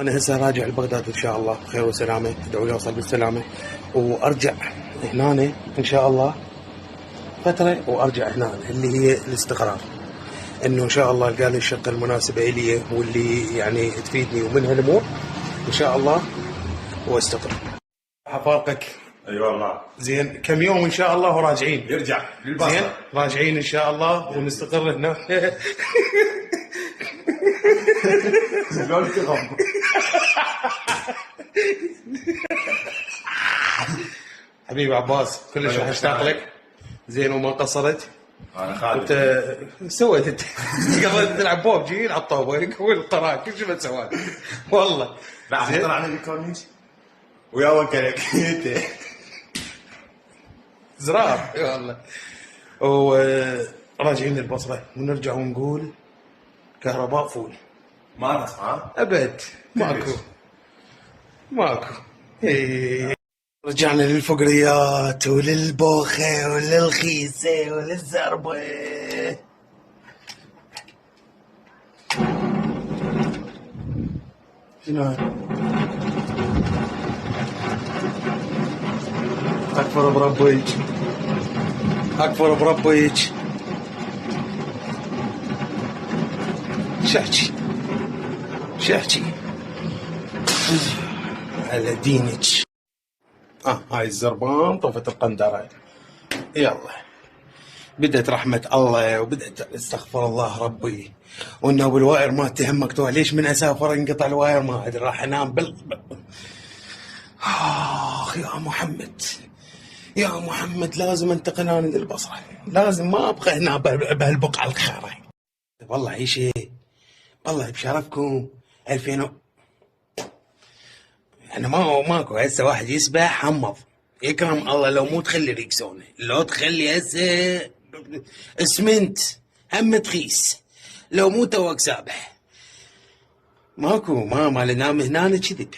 انا هسه راجع لبغداد ان شاء الله بخير وسلامه، ادعوا لي اوصل بالسلامه وارجع هنا ان شاء الله فتره، وارجع هنا اللي هي الاستقرار، انه ان شاء الله القى لي الشقه المناسبه الي واللي يعني تفيدني ومن هالامور ان شاء الله واستقر. حفارقك. اي والله. زين كم يوم ان شاء الله وراجعين. يرجع للبصره. زين راجعين ان شاء الله ونستقر هنا. حبيبي عباس كلش راح اشتاق لك. زين وما قصرت. انا خالد. انت سويت انت قبل تلعب بوبجي على الطوبه والقراء كل شيء ما سويت والله. لا طلعنا بالكورنيش ويا وكلك انت زرار والله. وراجعين للبصره ونرجع ونقول كهرباء فول. ما نسمع ابد ماكو. إيه. رجعنا للفقريات وللبوخه وللخيسه وللزربه. شنو هاي؟ اكفر بربيك اكفر بربيك. شحكي على دينك. هاي الزربان طفت القندرة. يلا بدأت رحمة الله وبدأت استغفر الله ربي. وانه بالواير ما تهمك تو ليش من اسافر انقطع الواير ما ادري راح انام اخ يا محمد لازم انتقل انا للبصرة، لازم ما ابقى هنا بهالبقعة الخيرة. والله اي شيء والله بشرفكم 2000 يعني ماكو هسه واحد يسبح حمض يكرم الله لو مو تخلي ريكسونه، لو تخلي هسه اسمنت هم تخيس، لو مو توك سابح ماكو ما ننام هنا كذب.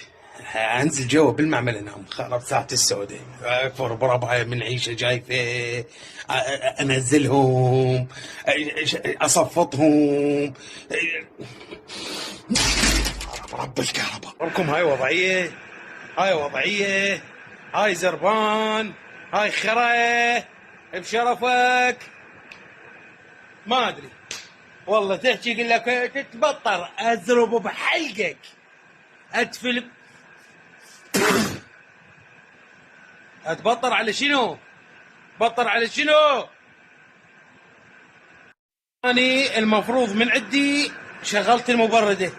انزل جوا بالمعمل انام خرب ساعة السوداء اكفر بربعه من عيشه جايفه انزلهم اصفطهم. رب الكهرباء ربكم هاي وضعيه هاي زربان هاي خره بشرفك ما ادري والله تحكي يقول لك تتبطر اضرب بحلقك اتفل. اتبطر على شنو؟ بطر على شنو؟ اني المفروض من عندي شغلت المبرده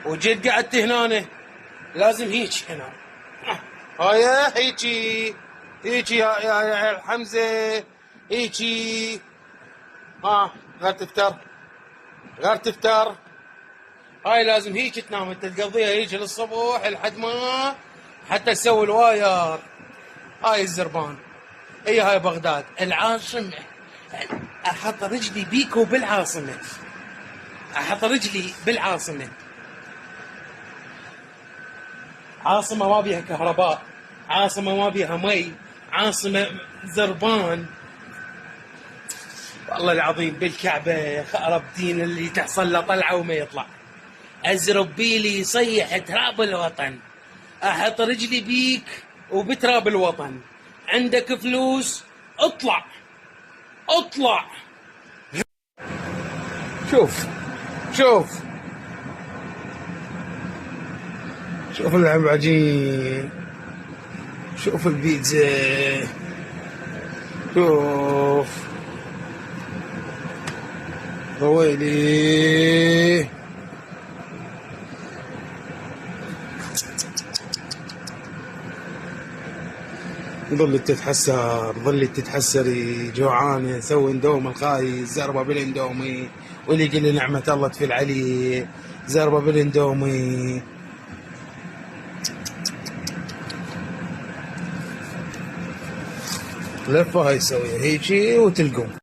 وجيت قعدت هنا لازم هيك هنا. هاي هيجي يا حمزه هيجي. غير تفتر هاي لازم هيك تنام انت تقضيها هيك للصبح لحد ما حتى تسوي الواير. هاي الزربان هاي بغداد العاصمه. احط رجلي بيكو بالعاصمه، احط رجلي بالعاصمه. عاصمه ما بيها كهرباء، عاصمه ما بيها مي، عاصمه زربان. والله العظيم بالكعبه خرب دين اللي تحصل له طلعه وما يطلع. ازرب بيلي يصيح تراب الوطن، احط رجلي بيك وبتراب الوطن. عندك فلوس اطلع شوف العجين، شوف البيتزا، شوف ويلي. ظلت تتحسري جوعانه سوي اندومي الخاي زربه بالاندومي واللي يقول لي نعمه الله تفل عليه زربه بالاندومي. لفه هاي يسويها هيجي وتلقون.